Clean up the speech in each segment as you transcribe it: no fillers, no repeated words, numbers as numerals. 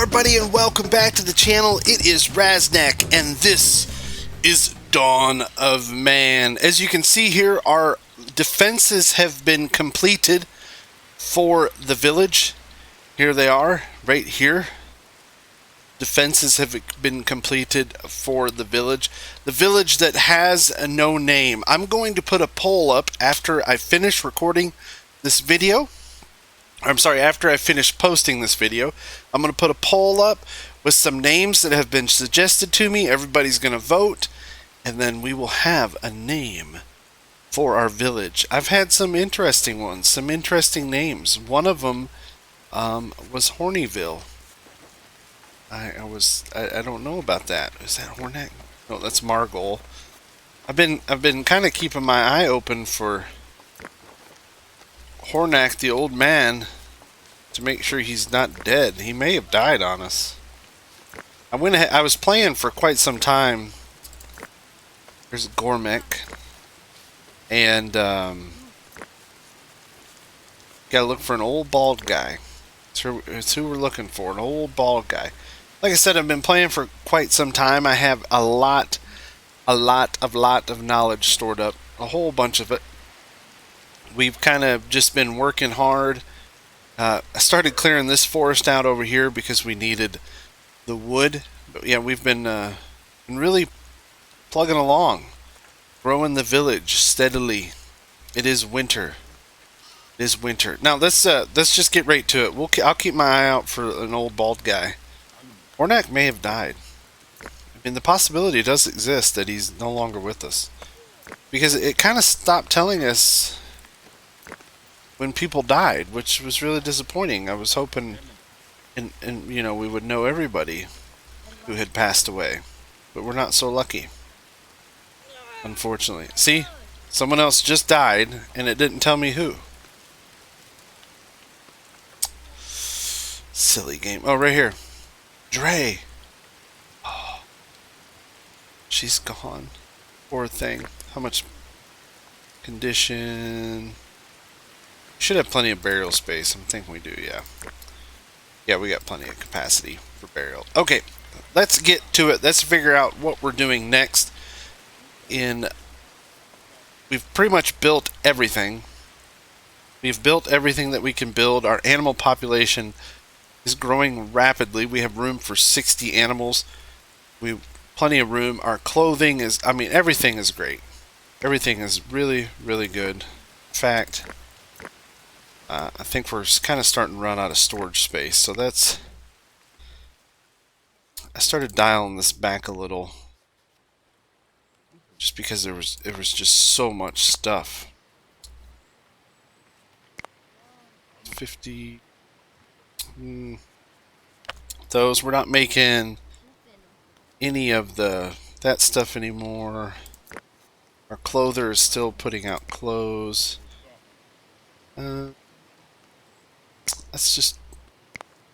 everybody, and welcome back to the channel. It is Raznac, and this is Dawn of Man. As you can see here, our defenses have been completed for the village. Here they are, right here. Defenses have been completed for the village. The village that has no name. I'm going to put a poll up after I finish recording this video. I'm sorry, after I finish posting this video. I'm going to put a poll up with some names that have been suggested to me. Everybody's going to vote, and then we will have a name for our village. I've had some interesting ones, some interesting names. One of them was Hornyville. I don't know about that. Is that Hornac? No, that's Margol. I've been kind of keeping my eye open for Hornac, the old man, to make sure he's not dead. He may have died on us. I was playing for quite some time. There's Gormek, and gotta look for an old bald guy. It's who we're looking for, an old bald guy. Like I said, I've been playing for quite some time. I have a lot of knowledge stored up, a whole bunch of it. We've kind of just been working hard. I started clearing this forest out over here because we needed the wood. But yeah, we've been really plugging along, growing the village steadily. It is winter. It is winter. Now let's just get right to it. I'll keep my eye out for an old bald guy. Hornac may have died. I mean, the possibility does exist that he's no longer with us, because it kind of stopped telling us when people died, which was really disappointing. I was hoping, and you know, we would know everybody who had passed away, but we're not so lucky, unfortunately. See, someone else just died, and it didn't tell me who. Silly game. Oh, right here. Dre. Oh, she's gone. Poor thing. How much condition? Should have plenty of burial space. I'm thinking we do, yeah. Yeah, we got plenty of capacity for burial. Okay, let's get to it. Let's figure out what we're doing next. We've pretty much built everything. We've built everything that we can build. Our animal population is growing rapidly. We have room for 60 animals. We've plenty of room. Our clothing is, I mean, everything is great. Everything is really, really good. In fact, I think we're kind of starting to run out of storage space. So that's, I started dialing this back a little, just because there was just so much stuff. 50. Those, we're not making any of that stuff anymore. Our clother is still putting out clothes. Let's just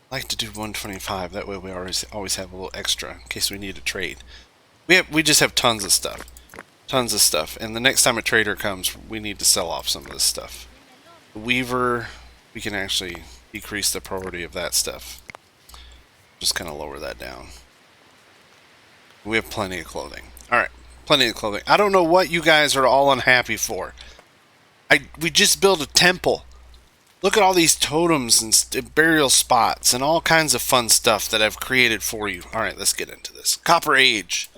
like to do 125. That way we always have a little extra in case we need a trade. We just have tons of stuff. Tons of stuff. And the next time a trader comes, we need to sell off some of this stuff. The weaver, we can actually decrease the priority of that stuff. Just kind of lower that down. We have plenty of clothing. Alright, plenty of clothing. I don't know what you guys are all unhappy for. We just built a temple. Look at all these totems and burial spots and all kinds of fun stuff that I've created for you. Alright, let's get into this. Copper Age.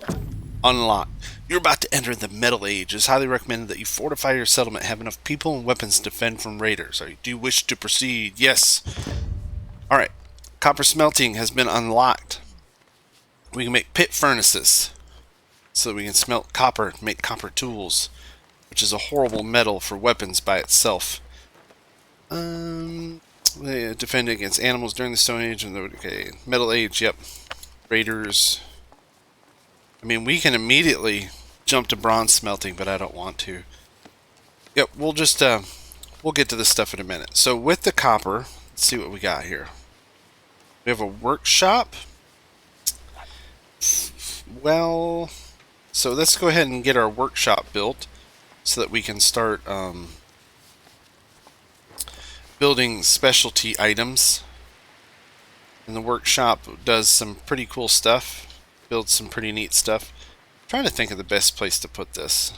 Unlocked. You're about to enter the Metal Age. It's highly recommended that you fortify your settlement, have enough people and weapons to defend from raiders. Do you wish to proceed? Yes. Alright. Copper smelting has been unlocked. We can make pit furnaces, so that we can smelt copper, make copper tools, which is a horrible metal for weapons by itself. They defend against animals during the Stone Age and the Metal Age. Yep. Raiders. I mean, we can immediately jump to bronze smelting, but I don't want to. Yep, we'll just we'll get to this stuff in a minute. So with the copper, let's see what we got here. We have a workshop. Well, so let's go ahead and get our workshop built so that we can start building specialty items. And the workshop does some pretty cool stuff. Builds some pretty neat stuff. I'm trying to think of the best place to put this.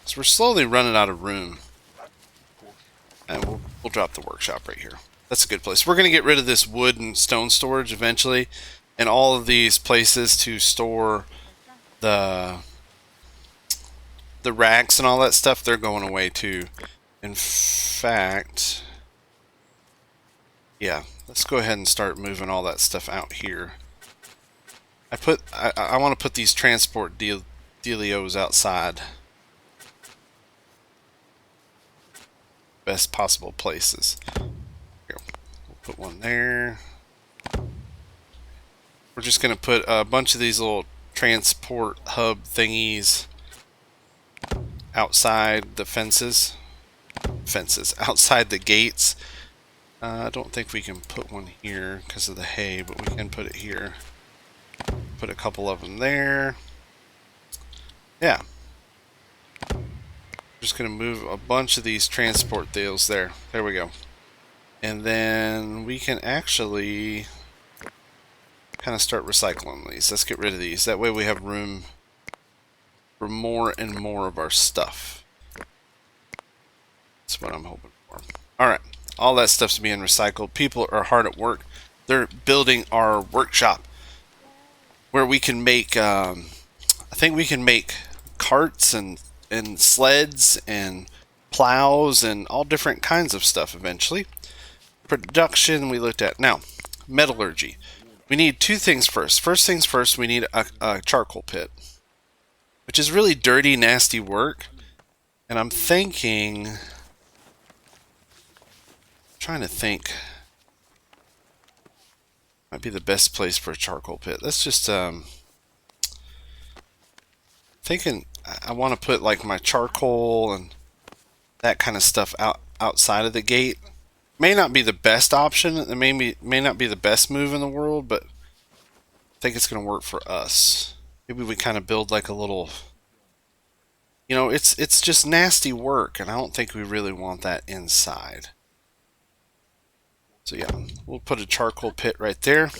So we're slowly running out of room. And we'll drop the workshop right here. That's a good place. We're going to get rid of this wood and stone storage eventually. And all of these places to store the racks and all that stuff, they're going away too. In fact, yeah, let's go ahead and start moving all that stuff out here. I want to put these transport dealios outside. Best possible places. Here, we'll put one there. We're just going to put a bunch of these little transport hub thingies outside the fences. Outside the gates. I don't think we can put one here because of the hay, but we can put it here. Put a couple of them there. Yeah. Just going to move a bunch of these transport deals there. There we go. And then we can actually kind of start recycling these. Let's get rid of these. That way we have room for more and more of our stuff. That's what I'm hoping for. Alright. All that stuff's being recycled. People are hard at work. They're building our workshop where we can make, I think we can make carts and sleds and plows and all different kinds of stuff eventually. Production we looked at. Now, metallurgy. We need two things first. First things first, we need a charcoal pit, which is really dirty, nasty work. And I'm thinking, trying to think, might be the best place for a charcoal pit. Let's just thinking I want to put like my charcoal and that kind of stuff outside of the gate. May not be the best option. It may not be the best move in the world, but I think it's going to work for us. Maybe we kind of build like a little, you know, it's just nasty work, and I don't think we really want that inside. So yeah, we'll put a charcoal pit right there.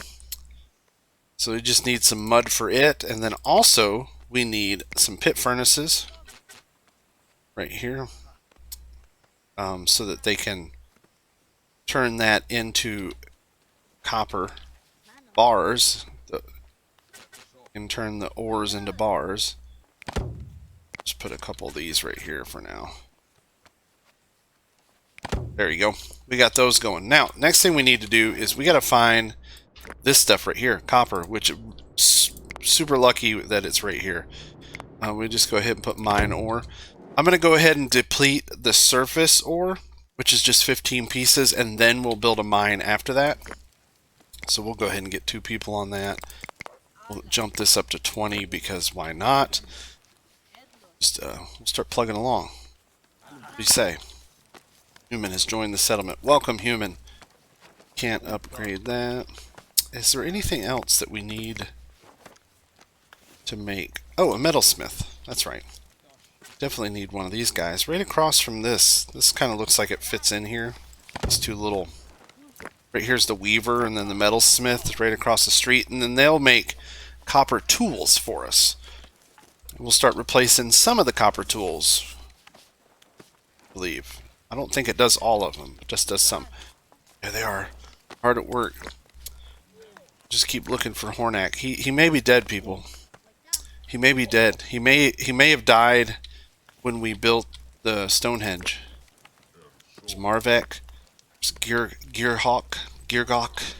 So we just need some mud for it, and then also we need some pit furnaces right here, so that they can turn that into copper bars and turn the ores into bars. Just put a couple of these right here for now. There you go. We got those going. Now, next thing we need to do is we got to find this stuff right here, copper, which super lucky that it's right here. We just go ahead and put mine ore. I'm going to go ahead and deplete the surface ore, which is just 15 pieces, and then we'll build a mine after that. So we'll go ahead and get 2 people on that. We'll jump this up to 20 because why not? Just we'll start plugging along. What do you say? Human has joined the settlement. Welcome, human. Can't upgrade that. Is there anything else that we need to make? Oh, a metalsmith. That's right. Definitely need one of these guys. Right across from this. This kind of looks like it fits in here. These two little... Right here's the weaver and then the metalsmith right across the street. And then they'll make copper tools for us. We'll start replacing some of the copper tools, I believe. I don't think it does all of them. It just does some. There they are. Hard at work. Just keep looking for Hornak. He may be dead, people. He may be dead. He may have died when we built the Stonehenge. There's Marvek. There's Geargok.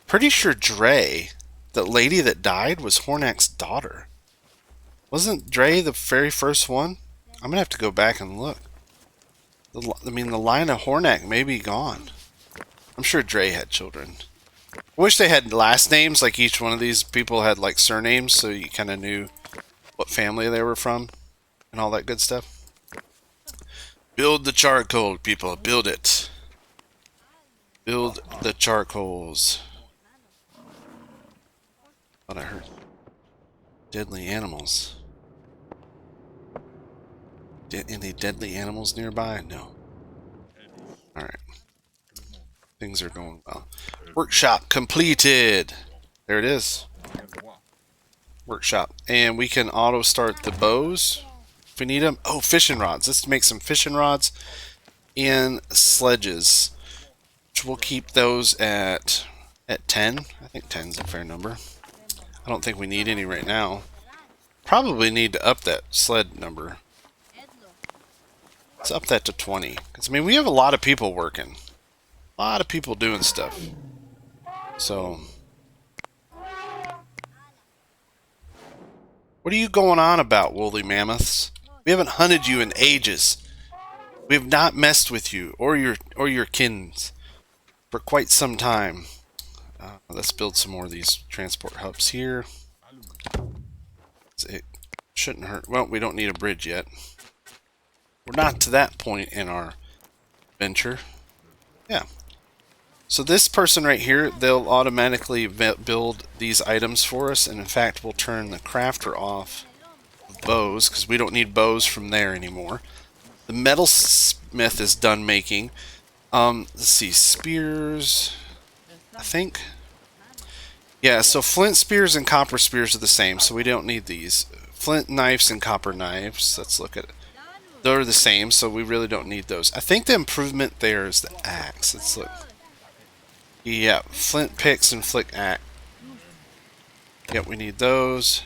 Pretty sure Dre, the lady that died, was Hornak's daughter. Wasn't Dre the very first one? I'm gonna have to go back and look. I mean, the line of Hornak may be gone. I'm sure Dre had children. I wish they had last names, like each one of these people had like surnames, so you kind of knew what family they were from and all that good stuff. Build the charcoal, people. Build it. Build the charcoals. What I heard. Deadly animals. Any deadly animals nearby? No. Alright. Things are going well. Workshop completed. There it is. Workshop. And we can auto start the bows if we need them. Oh, fishing rods. Let's make some fishing rods and sledges. Which we'll keep those at 10. I think 10 is a fair number. I don't think we need any right now. Probably need to up that sled number. Let's up that to 20. Because, I mean, we have a lot of people working. A lot of people doing stuff. So, what are you going on about, woolly mammoths? We haven't hunted you in ages. We have not messed with you or your kins for quite some time. Let's build some more of these transport hubs here. It shouldn't hurt. Well, we don't need a bridge yet. We're not to that point in our venture. Yeah. So this person right here, they'll automatically build these items for us, and in fact, we'll turn the crafter off of bows because we don't need bows from there anymore. The Metalsmith is done making. Let's see, spears, I think. Yeah, so flint spears and copper spears are the same, so we don't need these. Flint knives and copper knives, let's look at it. They're the same, so we really don't need those. I think the improvement there is the axe. Let's look. Yeah, flint picks and flick axe. Yep, we need those.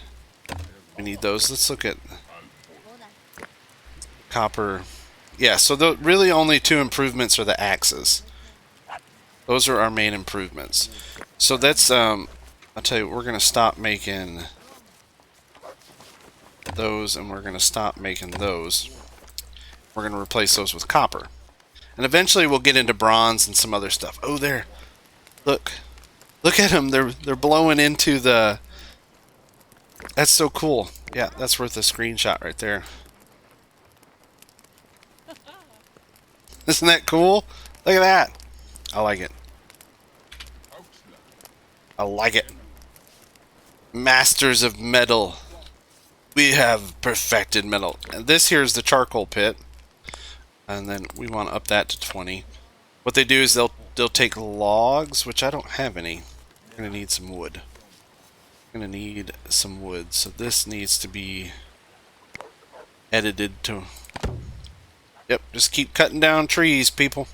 We need those. Let's look at copper. Yeah, so the really only two improvements are the axes. Those are our main improvements. So that's, I'll tell you, we're going to stop making those, and we're going to stop making those. We're going to replace those with copper. And eventually we'll get into bronze and some other stuff. Oh, there. Look. Look at them. They're blowing into the... That's so cool. Yeah, that's worth a screenshot right there. Isn't that cool? Look at that. I like it. I like it. Masters of metal. We have perfected metal. And this here is the charcoal pit. And then we want to up that to 20. What they do is they'll take logs, which I don't have any. I'm going to need some wood. I'm going to need some wood. So this needs to be edited to... Yep, just keep cutting down trees, people.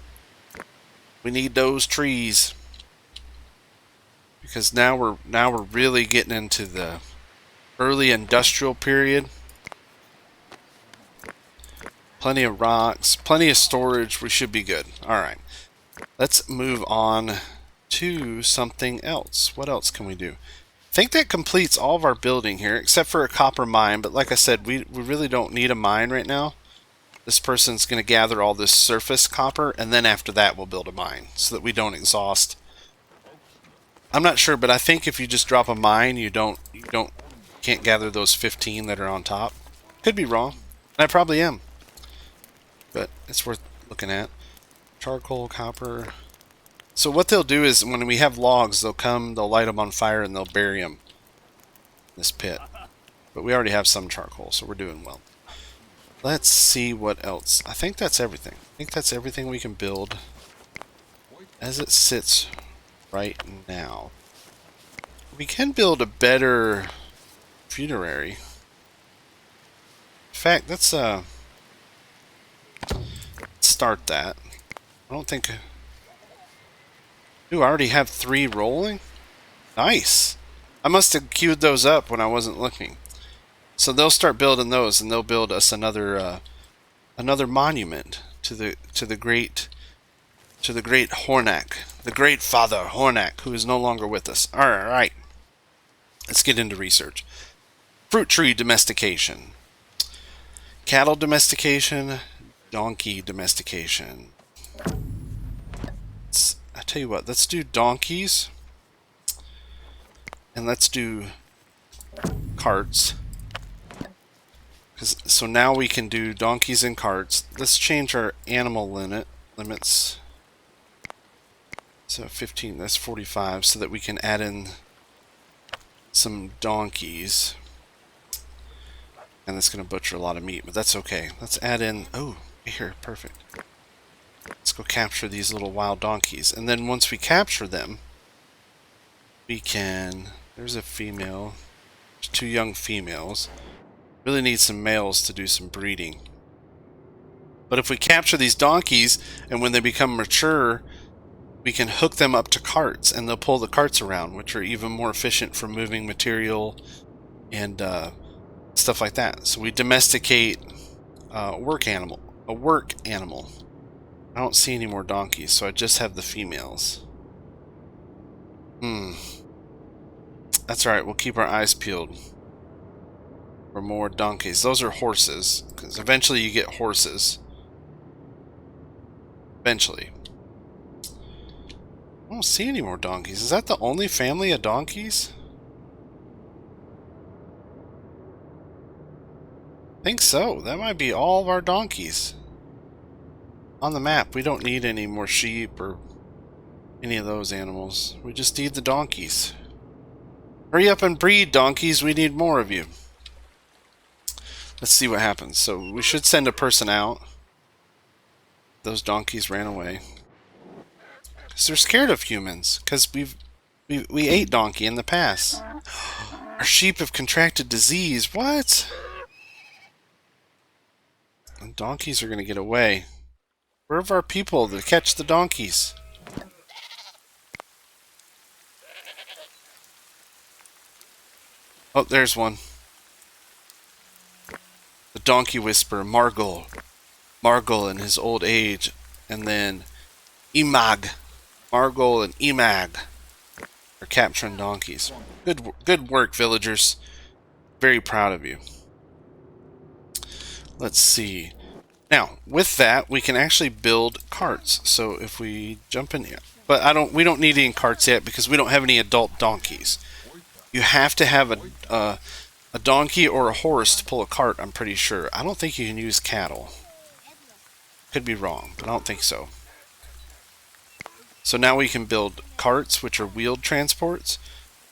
We need those trees. Because now we're really getting into the early industrial period. Plenty of rocks, plenty of storage. We should be good. Alright. Let's move on to something else. What else can we do? I think that completes all of our building here, except for a copper mine. But like I said, we really don't need a mine right now. This person's going to gather all this surface copper, and then after that we'll build a mine, so that we don't exhaust. I'm not sure, but I think if you just drop a mine, you can't gather those 15 that are on top. Could be wrong. I probably am. But it's worth looking at. Charcoal, copper. So what they'll do is when we have logs, they'll light them on fire and they'll bury them in this pit. But we already have some charcoal, so we're doing well. Let's see what else. I think that's everything. I think that's everything we can build as it sits right now. We can build a better funerary. In fact, let's start that. I don't think... Ooh, I already have 3 rolling? Nice! I must have queued those up when I wasn't looking. So they'll start building those, and they'll build us another monument to the great Hornac, the great father Hornac, who is no longer with us. All right, let's get into research. Fruit tree domestication, cattle domestication, donkey domestication. I tell you what, let's do donkeys, and let's do carts. So now we can do donkeys and carts. Let's change our animal limits. So 15, that's 45, so that we can add in some donkeys. And that's going to butcher a lot of meat, but that's okay. Let's add in, oh, here, perfect. Let's Let's go capture these little wild donkeys. And then once we capture them, we can... There's a female. There's 2 young females. Really need some males to do some breeding. But if we capture these donkeys, and when they become mature, we can hook them up to carts, and they'll pull the carts around, which are even more efficient for moving material and stuff like that. So we domesticate a work animal. I don't see any more donkeys, so I just have the females. That's alright, we'll keep our eyes peeled for more donkeys. Those are horses, because eventually you get horses. Eventually. I don't see any more donkeys. Is that the only family of donkeys? I think so. That might be all of our donkeys. On the map, we don't need any more sheep or any of those animals. We just need the donkeys. Hurry up and breed, donkeys. We need more of you. Let's see what happens. So we should send a person out. Those donkeys ran away. Because they're scared of humans. Because we ate donkey in the past. Our sheep have contracted disease. What? And donkeys are going to get away. Where are our people to catch the donkeys? Oh, there's one. The donkey whisperer, Margol. Margol in his old age. And then Imag. Margol and Imag are capturing donkeys. Good work, villagers. Very proud of you. Let's see. Now, with that, we can actually build carts. So if we jump in here, but we don't need any carts yet because we don't have any adult donkeys. You have to have a donkey or a horse to pull a cart, I'm pretty sure. I don't think you can use cattle. Could be wrong, but I don't think so. So now we can build carts, which are wheeled transports,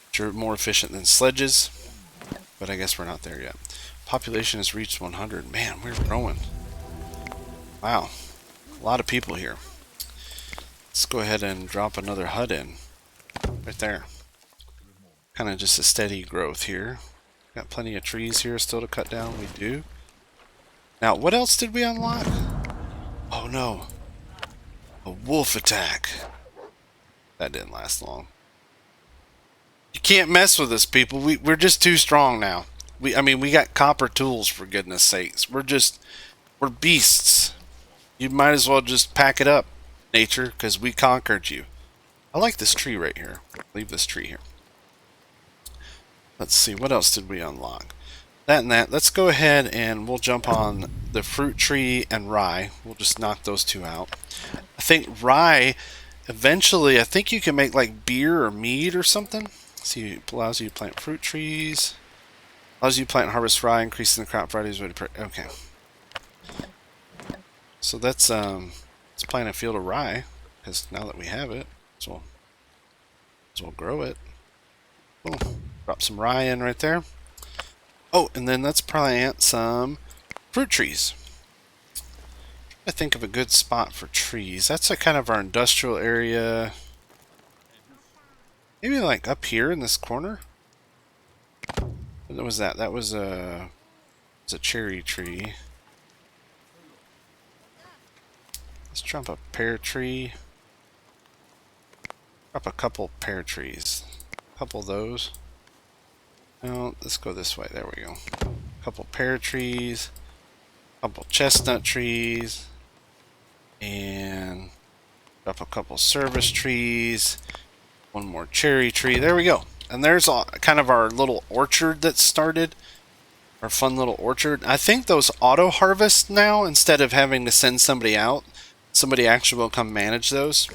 which are more efficient than sledges. But I guess we're not there yet. Population has reached 100. Man, we're growing. Wow. A lot of people here. Let's go ahead and drop another hut in. Right there. Kind of just a steady growth here. Got plenty of trees here still to cut down. We do. Now, what else did we unlock? Oh no. A wolf attack. That didn't last long. You can't mess with us, people. We're just too strong now. I mean, we got copper tools, for goodness sakes. We're beasts. You might as well just pack it up, nature, because we conquered you. I like this tree right here. Leave this tree here. Let's see, what else did we unlock? That and that. Let's go ahead and we'll jump on the fruit tree and rye. We'll just knock those 2 out. I think rye, eventually, I think you can make like beer or mead or something. See, it allows you to plant fruit trees. Allows you to plant and harvest rye, increasing the crop varieties. Okay. So let's plant a field of rye, because now that we have it, so we'll grow it. Oh, drop some rye in right there. Oh, and then let's plant some fruit trees. I think of a good spot for trees. That's a kind of our industrial area. Maybe like up here in this corner. What was that? That was a cherry tree. Let's drop a pear tree. Drop a couple pear trees. A couple of those. No, let's go this way. There we go. A couple pear trees. A couple chestnut trees. And drop a couple service trees. One more cherry tree. There we go. And there's kind of our little orchard that started. Our fun little orchard. I think those auto harvest now instead of having to send somebody out. Somebody actually will come manage those.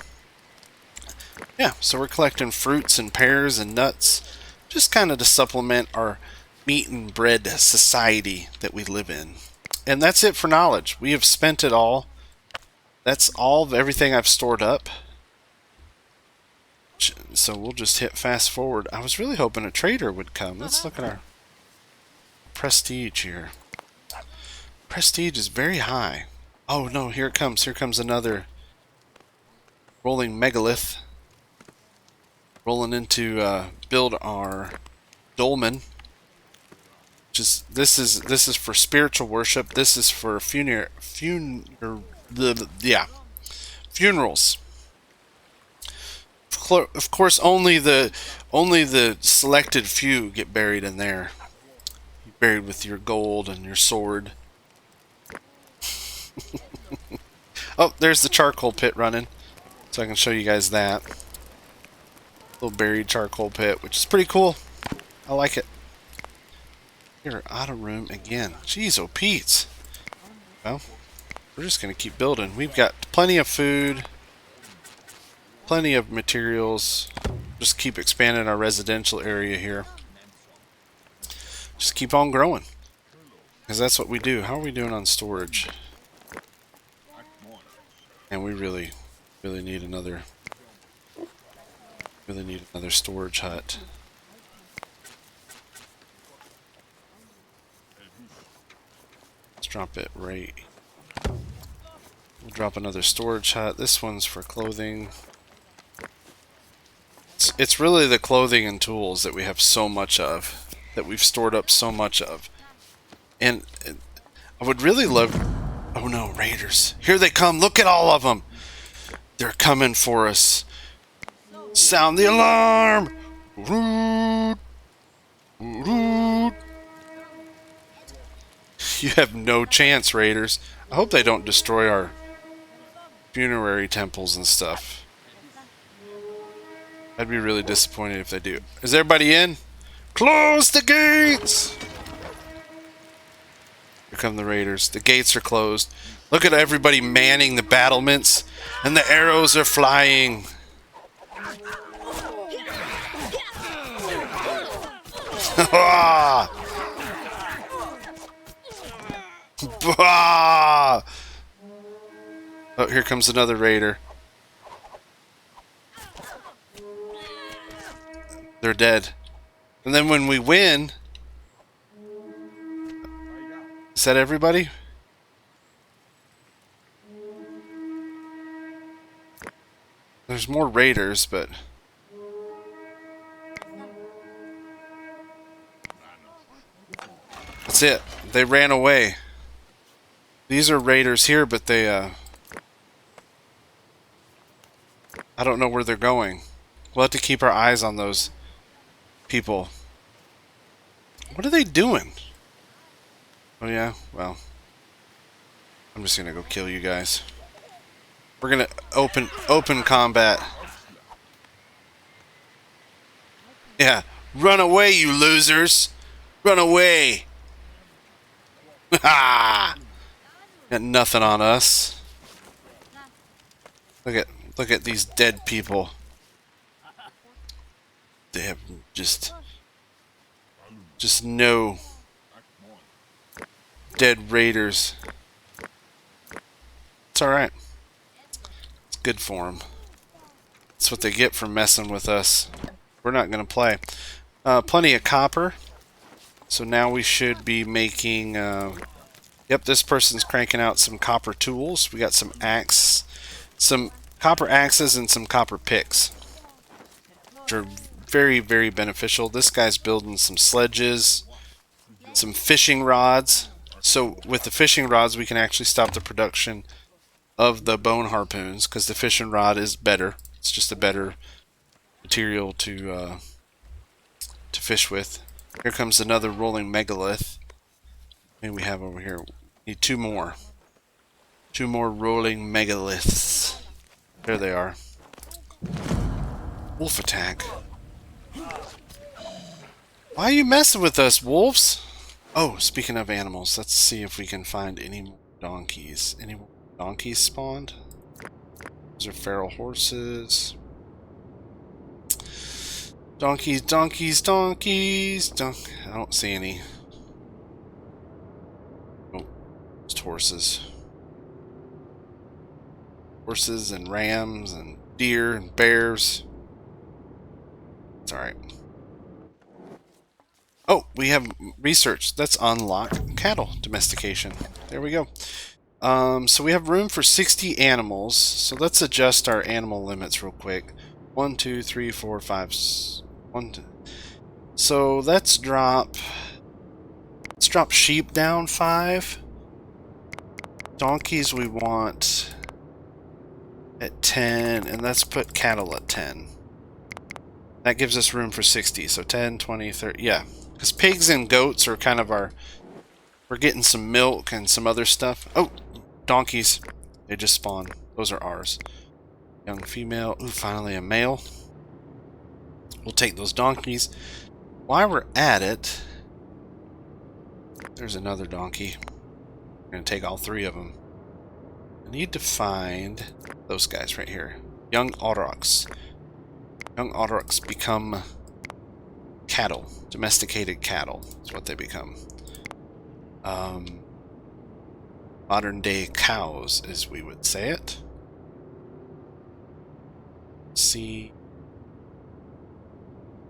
Yeah, so we're collecting fruits and pears and nuts. Just kind of to supplement our meat and bread society that we live in. And that's it for knowledge. We have spent it all. That's all of everything I've stored up. So we'll just hit fast forward. I was really hoping a trader would come. Let's look at our prestige here. Prestige is very high. Oh no, here it comes. Here comes another rolling megalith. Rolling into build our dolmen. This is for spiritual worship. This is for funerals. Of course, only the selected few get buried in there. You're buried with your gold and your sword. Oh, there's the charcoal pit running, so I can show you guys that little buried charcoal pit, which is pretty cool. I like it. You're out of room again. Jeez, oh Pete's. Well, we're just gonna keep building. We've got plenty of food. Plenty of materials. Just keep expanding our residential area here. Just keep on growing. Because that's what we do. How are we doing on storage? And we really need another storage hut. Let's drop it right. We'll drop another storage hut. This one's for clothing. It's really the clothing and tools that we have so much of, that we've stored up so much of. And I would really love... Oh no, raiders. Here they come. Look at all of them. They're coming for us. Sound the alarm! Root! Root! You have no chance, raiders. I hope they don't destroy our funerary temples and stuff. I'd be really disappointed if they do. Is everybody in? Close the gates! Here come the raiders. The gates are closed. Look at everybody manning the battlements, and the arrows are flying. Oh, here comes another raider. They're dead. And then when we win... Is that everybody? There's more raiders, but... That's it. They ran away. These are raiders here, but they, I don't know where they're going. We'll have to keep our eyes on those people. What are they doing? Oh yeah? Well. I'm just gonna go kill you guys. We're gonna open combat. Yeah. Run away, you losers! Run away! Ha! Got nothing on us. Look at these dead people. They have just no dead raiders. It's alright. It's good for them. That's what they get for messing with us. We're not going to play. Plenty of copper. So now we should be making... Yep, this person's cranking out some copper tools. We got some some copper axes and some copper picks, which are very, very beneficial. This guy's building some sledges, some fishing rods. So with the fishing rods, we can actually stop the production of the bone harpoons, because the fishing rod is better. It's just a better material to fish with. Here comes another rolling megalith. And we have over here, need two more. Two more rolling megaliths. There they are. Wolf attack. Why are you messing with us, wolves? Oh, speaking of animals, let's see if we can find any more donkeys. Any more donkeys spawned? Those are feral horses. Donkeys, donkeys, donkeys. I don't see any. Oh, just horses. Horses and rams and deer and bears. It's alright. Oh, we have research. Let's unlock cattle domestication. There we go. So we have room for 60 animals. So let's adjust our animal limits real quick. 1, 2, 3, 4, 5. 1, 2. So let's drop sheep down 5. Donkeys we want at 10, and let's put cattle at 10. That gives us room for 60. So 10, 20, 30. Yeah, because pigs and goats are kind of our. We're getting some milk and some other stuff. Oh, donkeys. They just spawned. Those are ours. Young female. Ooh, finally a male. We'll take those donkeys. While we're at it, there's another donkey. We're going to take all 3 of them. I need to find those guys right here. Young aurochs. Young aurochs become cattle. Domesticated cattle is what they become. Modern day cows, as we would say it. See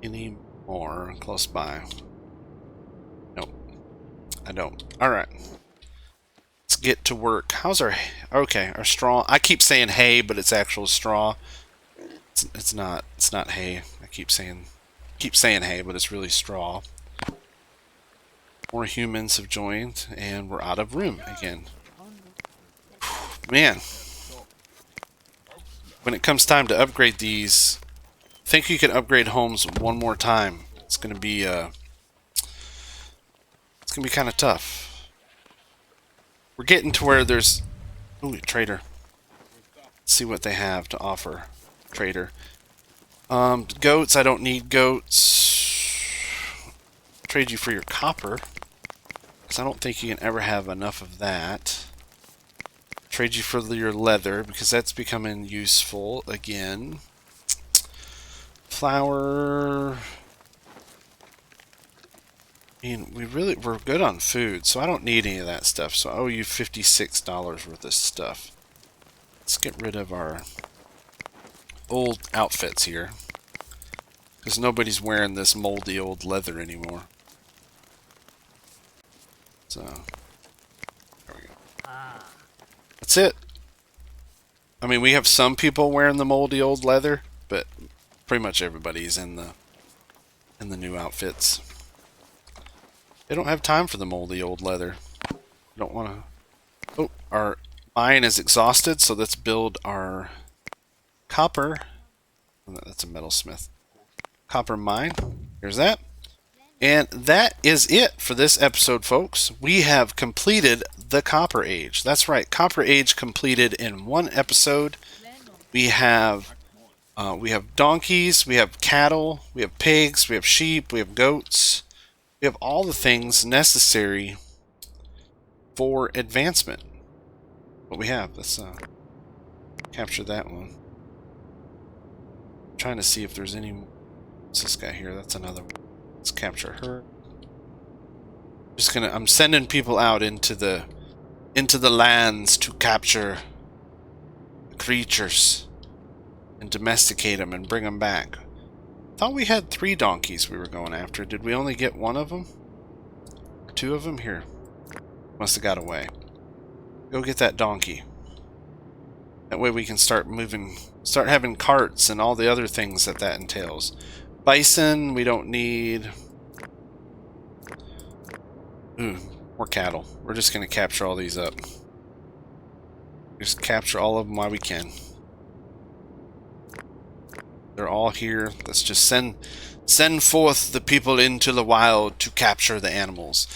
any more close by? Nope, I don't. All right, let's get to work. How's our? Okay, our straw. I keep saying hay, but it's actual straw. It's not. It's not hay. I keep saying hay, but it's really straw. More humans have joined, and we're out of room again. Man, when it comes time to upgrade these, I think you can upgrade homes one more time. It's gonna be kind of tough. We're getting to where there's ooh, trader. Let's see what they have to offer, trader. Goats. I don't need goats. Trade you for your copper, because I don't think you can ever have enough of that. Trade you for your leather, because that's becoming useful again. Flour. I mean, we're good on food, so I don't need any of that stuff. So I owe you $56 worth of stuff. Let's get rid of our old outfits here, because nobody's wearing this moldy old leather anymore. So there we go. That's it. I mean, we have some people wearing the moldy old leather, but pretty much everybody's in the new outfits. They don't have time for the moldy old leather. Don't want to. Oh, our mine is exhausted, so let's build our copper. That's a metalsmith. Copper mine. Here's that. And that is it for this episode, folks. We have completed the Copper Age. That's right, Copper Age completed in one episode. We have donkeys, we have cattle, we have pigs, we have sheep, we have goats. We have all the things necessary for advancement. What we have, let's capture that one. I'm trying to see if there's any more. What's this guy here? That's another one. Let's capture her. I'm sending people out into the lands to capture creatures and domesticate them and bring them back. I thought we had 3 donkeys we were going after. Did we only get 1 of them? 2 of them? Here. Must have got away. Go get that donkey. That way we can start having carts and all the other things that entails. Bison, we don't need. Ooh, more cattle. We're just going to capture all these up. Just capture all of them while we can. They're all here. Let's just send forth the people into the wild to capture the animals.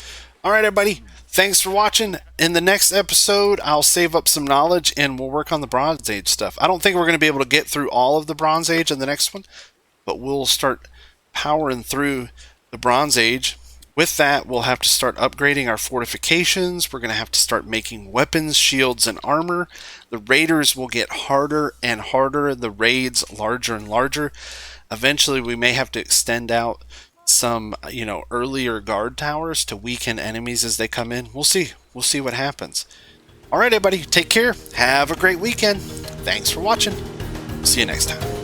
Alright, everybody. Thanks for watching. In the next episode, I'll save up some knowledge and we'll work on the Bronze Age stuff. I don't think we're going to be able to get through all of the Bronze Age in the next one, but we'll start powering through the Bronze Age. With that, we'll have to start upgrading our fortifications. We're going to have to start making weapons, shields, and armor. The raiders will get harder and harder, the raids larger and larger. Eventually, we may have to extend out some, earlier guard towers to weaken enemies as they come in. We'll see. We'll see what happens. All right, everybody, take care. Have a great weekend. Thanks for watching. See you next time.